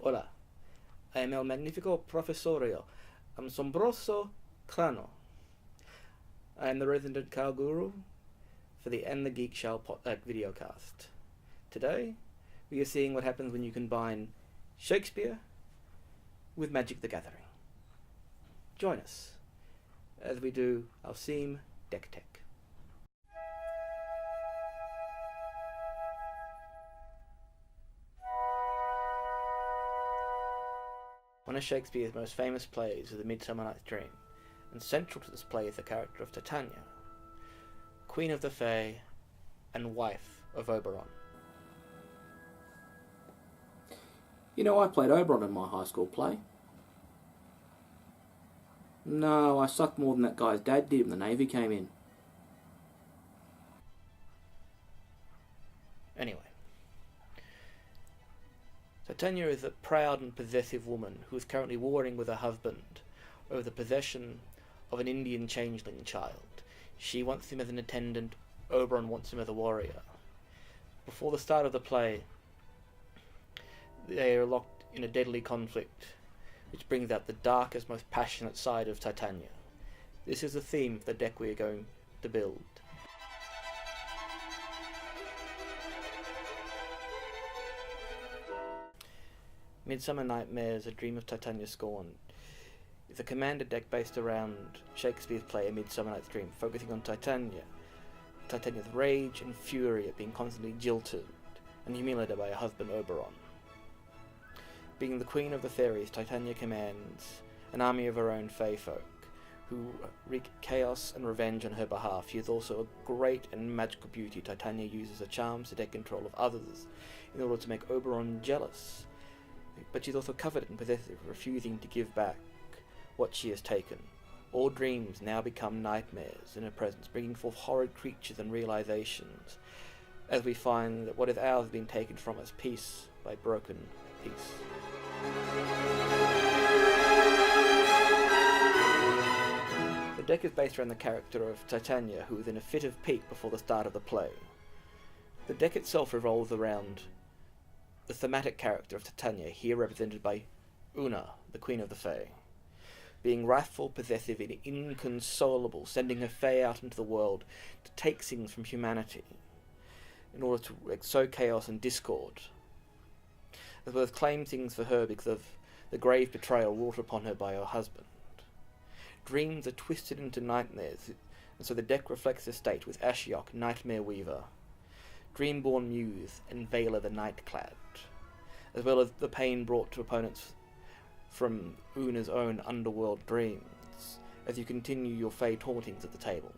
Hola, I am el magnifico professorio asombroso crano. I am the resident cow guru for the And the Geek Show videocast. Today, we are seeing what happens when you combine Shakespeare with Magic the Gathering. Join us as we do our theme deck tech. One of Shakespeare's most famous plays is The Midsummer Night's Dream, and central to this play is the character of Titania, Queen of the Fae and wife of Oberon. You know, I played Oberon in my high school play. No, I sucked more than that guy's dad did when the Navy came in. Anyway, Titania is a proud and possessive woman who is currently warring with her husband over the possession of an Indian changeling child. She wants him as an attendant, Oberon wants him as a warrior. Before the start of the play, they are locked in a deadly conflict, which brings out the darkest, most passionate side of Titania. This is the theme of the deck we are going to build. Midsummer Nightmares, A Dream of Titania Scorn is a commander deck based around Shakespeare's play A Midsummer Night's Dream, focusing on Titania's rage and fury at being constantly jilted and humiliated by her husband Oberon. Being the queen of the fairies, Titania commands an army of her own fae folk who wreak chaos and revenge on her behalf. She is also a great and magical beauty. Titania uses her charms to take control of others in order to make Oberon jealous, but she's also coveted and possessive, refusing to give back what she has taken. All dreams now become nightmares in her presence, bringing forth horrid creatures and realizations, as we find that what is ours has been taken from us piece by broken piece. The deck is based around the character of Titania, who is in a fit of pique before the start of the play. The deck itself revolves around the thematic character of Titania, here represented by Una, the Queen of the Fae, being wrathful, possessive, and inconsolable, sending her Fae out into the world to take things from humanity in order to sow chaos and discord, as well as claim things for her because of the grave betrayal wrought upon her by her husband. Dreams are twisted into nightmares, and so the deck reflects this state with Ashiok, Nightmare Weaver, Dreamborn Muse, and Vela the Nightclad, as well as the pain brought to opponents from Una's own underworld dreams, as you continue your Fae tauntings at the table.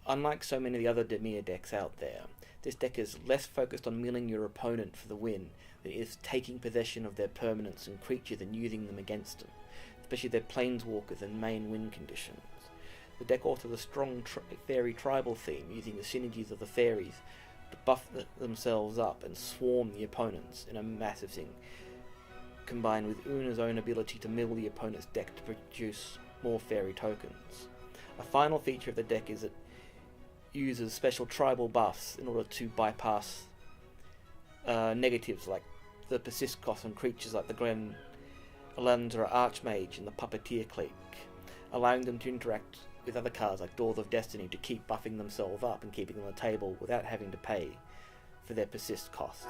Unlike so many of the other Dimir decks out there, this deck is less focused on milling your opponent for the win than it is taking possession of their permanents and creatures and using them against them, especially their planeswalkers and main win conditions. The deck offers a strong fairy tribal theme, using the synergies of the fairies to buff themselves up and swarm the opponents in a massive thing, combined with Una's own ability to mill the opponent's deck to produce more fairy tokens. A final feature of the deck is that it uses special tribal buffs in order to bypass negatives like the persist cost on creatures like the Glen Alandra Archmage and the Puppeteer Clique, allowing them to interact with other cards like Doors of Destiny to keep buffing themselves up and keeping them on the table without having to pay for their persist costs.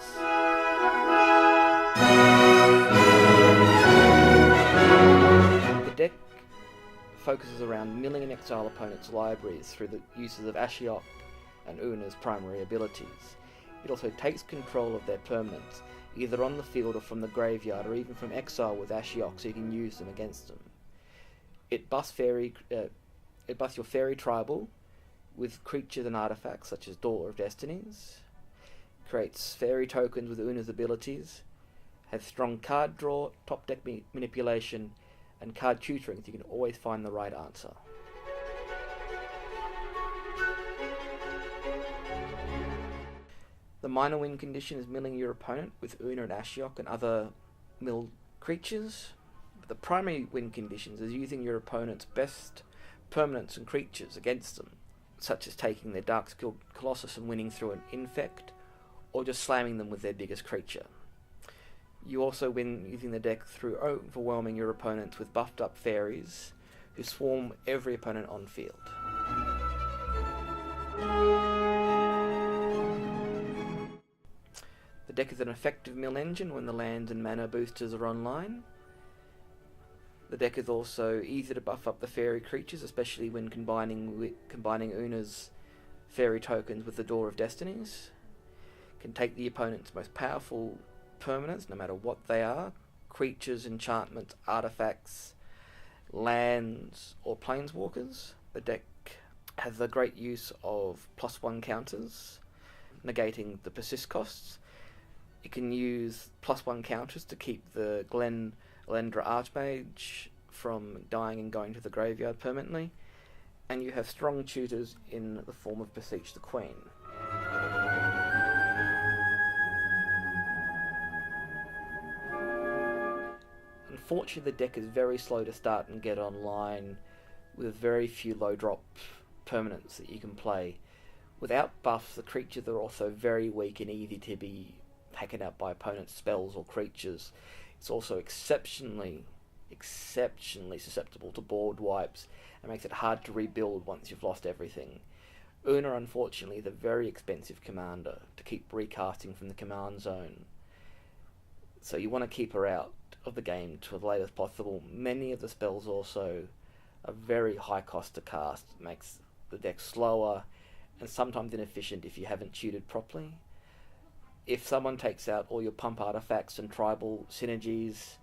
The deck focuses around milling and exile opponents' libraries through the uses of Ashiok and Una's primary abilities. It also takes control of their permanents, either on the field or from the graveyard, or even from exile with Ashiok, so you can use them against them. It buffs your fairy tribal with creatures and artifacts such as Door of Destinies, creates fairy tokens with Una's abilities, has strong card draw, top deck manipulation, and card tutoring, so you can always find the right answer. The minor win condition is milling your opponent with Una and Ashiok and other milled creatures. But the primary win conditions is using your opponent's best permanents and creatures against them such as taking their Dark-Skilled Colossus and winning through an Infect, or just slamming them with their biggest creature. You also win using the deck through overwhelming your opponents with buffed up fairies, who swarm every opponent on field. The deck is an effective mill engine when the lands and mana boosters are online. The deck is also easy to buff up the fairy creatures, especially when combining Una's fairy tokens with the Door of Destinies. Can take the opponent's most powerful permanents, no matter what they are, creatures, enchantments, artifacts, lands, or planeswalkers. The deck has a great use of +1 counters, negating the persist costs. It can use +1 counters to keep the Glen Elendra Archmage from dying and going to the graveyard permanently, and you have strong tutors in the form of Beseech the Queen. Unfortunately, the deck is very slow to start and get online, with very few low drop permanents that you can play. Without buffs, the creatures are also very weak and easy to be taken out by opponents' spells or creatures. It's also exceptionally susceptible to board wipes and makes it hard to rebuild once you've lost everything. Una, unfortunately, is a very expensive commander to keep recasting from the command zone, so you want to keep her out of the game to the latest possible. Many of the spells also are very high cost to cast, makes the deck slower and sometimes inefficient if you haven't tutored properly. If someone takes out all your pump artifacts and tribal synergies,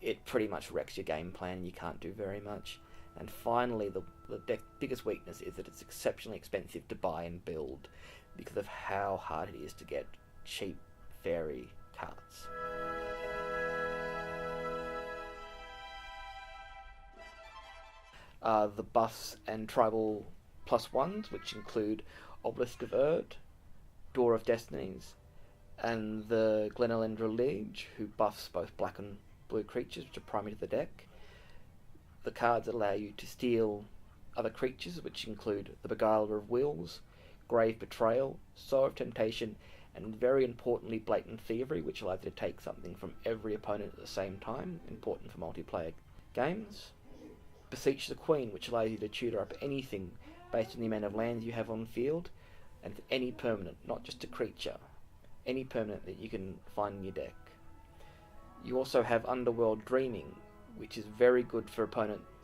it pretty much wrecks your game plan. You can't do very much. And finally, the deck's biggest weakness is that it's exceptionally expensive to buy and build because of how hard it is to get cheap fairy cards. The buffs and tribal +1s, which include Obelisk of Erd, Door of Destinies, and the Glen Elendra Liege, who buffs both black and blue creatures, which are primary to the deck. The cards allow you to steal other creatures, which include the Beguiler of Wills, Grave Betrayal, Soul of Temptation, and very importantly, Blatant Thievery, which allows you to take something from every opponent at the same time, important for multiplayer games. Beseech the Queen, which allows you to tutor up anything based on the amount of lands you have on field, and any permanent, not just a creature, any permanent that you can find in your deck. You also have Underworld Dreaming, which is very good for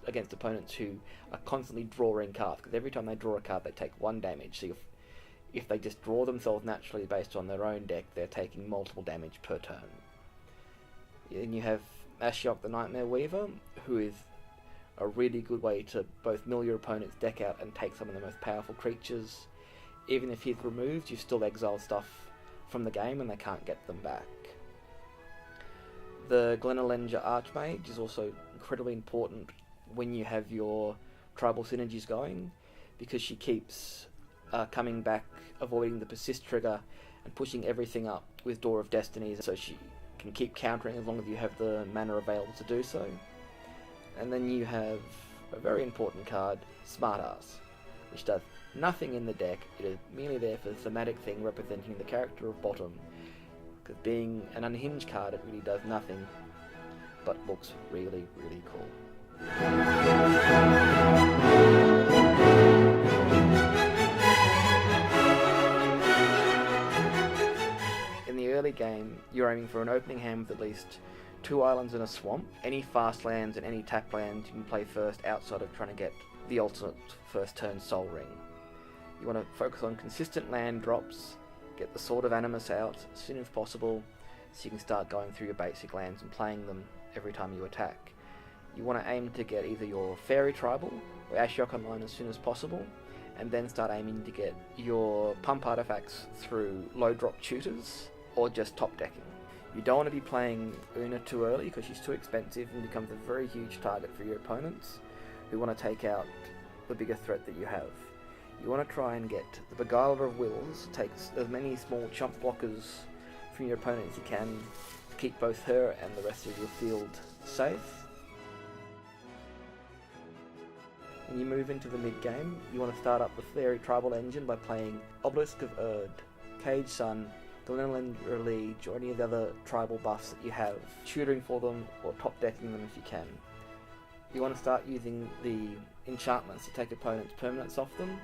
against opponents who are constantly drawing cards, because every time they draw a card they take 1 damage, so if they just draw themselves naturally based on their own deck, they're taking multiple damage per turn. Then you have Ashiok the Nightmare Weaver, who is a really good way to both mill your opponent's deck out and take some of the most powerful creatures. Even if he's removed, you still exile stuff from the game and they can't get them back. The Glen Elendra Archmage is also incredibly important when you have your tribal synergies going, because she keeps coming back, avoiding the persist trigger and pushing everything up with Door of Destinies, so she can keep countering as long as you have the mana available to do so. And then you have a very important card, Smartass, which does nothing in the deck. It is merely there for the thematic thing representing the character of Bottom, because being an unhinged card, it really does nothing, but looks really, really cool. In the early game, you're aiming for an opening hand with at least 2 islands and a swamp. Any fast lands and any tap lands you can play first outside of trying to get the ultimate first turn Sol Ring. You want to focus on consistent land drops, get the Sword of Animus out as soon as possible so you can start going through your basic lands and playing them every time you attack. You want to aim to get either your Fairy Tribal or Ashiok online as soon as possible, and then start aiming to get your pump artifacts through low drop tutors or just top decking. You don't want to be playing Una too early because she's too expensive and becomes a very huge target for your opponents who want to take out the bigger threat that you have. You want to try and get the Beguiler of Wills, takes as many small chump blockers from your opponent as you can to keep both her and the rest of your field safe. When you move into the mid-game, you want to start up the Fairy Tribal Engine by playing Obelisk of Erd, Cage Sun, Glenelendra Liege, or any of the other tribal buffs that you have, tutoring for them or top decking them if you can. You want to start using the enchantments to take opponents' permanents off them,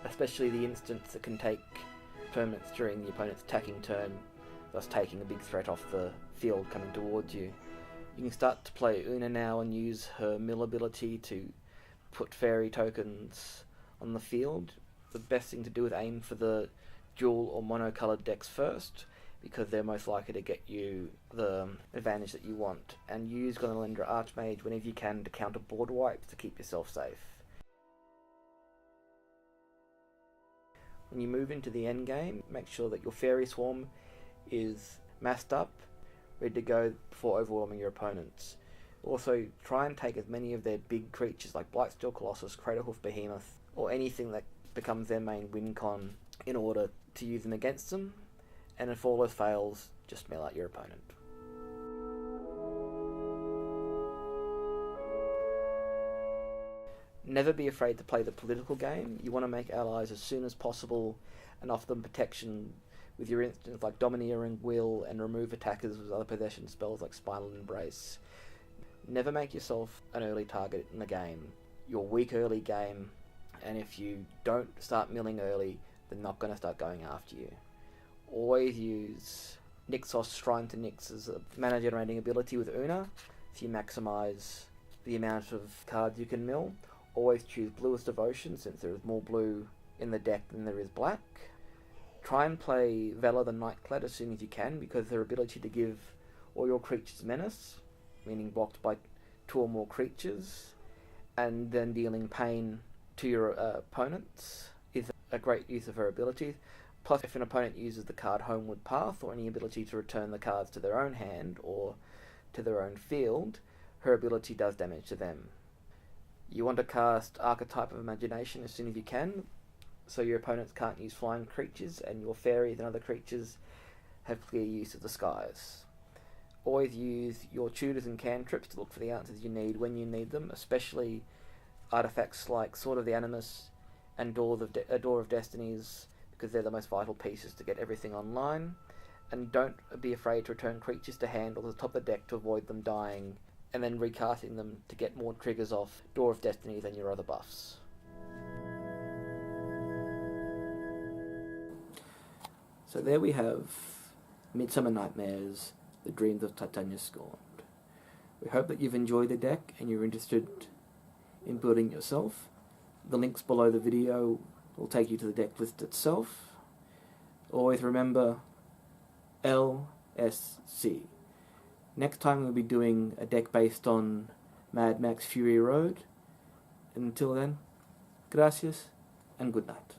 especially the instants that can take permanents during the opponent's attacking turn, thus taking a big threat off the field coming towards you. You can start to play Una now and use her mill ability to put fairy tokens on the field. The best thing to do is aim for the dual or monocoloured decks first, because they're most likely to get you the advantage that you want, and use Glenelendra Archmage whenever you can to counter board wipes to keep yourself safe. When you move into the end game, make sure that your Fairy Swarm is massed up, ready to go before overwhelming your opponents. Also, try and take as many of their big creatures like Blightsteel Colossus, Craterhoof Behemoth, or anything that becomes their main win con in order to use them against them, and if all those fails, just mill out your opponent. Never be afraid to play the political game. You want to make allies as soon as possible and offer them protection with your instants like Domineering Will, and remove attackers with other possession spells like Spinal Embrace. Never make yourself an early target in the game. You're weak early game, and if you don't start milling early, they're not going to start going after you. Always use Nixos Shrine to Nyx as a mana generating ability with Una, so you maximise the amount of cards you can mill. Always choose Bluest Devotion, since there is more blue in the deck than there is black. Try and play Valor the Nightclad as soon as you can, because their ability to give all your creatures menace, meaning blocked by 2 or more creatures, and then dealing pain to your opponents, is a great use of her ability. Plus, if an opponent uses the card Homeward Path, or any ability to return the cards to their own hand or to their own field, her ability does damage to them. You want to cast Archetype of Imagination as soon as you can, so your opponents can't use flying creatures, and your fairies and other creatures have clear use of the skies. Always use your tutors and cantrips to look for the answers you need when you need them, especially artifacts like Sword of the Animus and Door of Destinies, because they're the most vital pieces to get everything online. And don't be afraid to return creatures to hand or to the top of the deck to avoid them dying, and then recasting them to get more triggers off Door of Destiny than your other buffs. So there we have Midsummer Nightmares, The Dreams of Titania Scorned. We hope that you've enjoyed the deck and you're interested in building it yourself. The links below the video will take you to the deck list itself. Always remember LSC. Next time we'll be doing a deck based on Mad Max Fury Road. Until then, gracias and good night.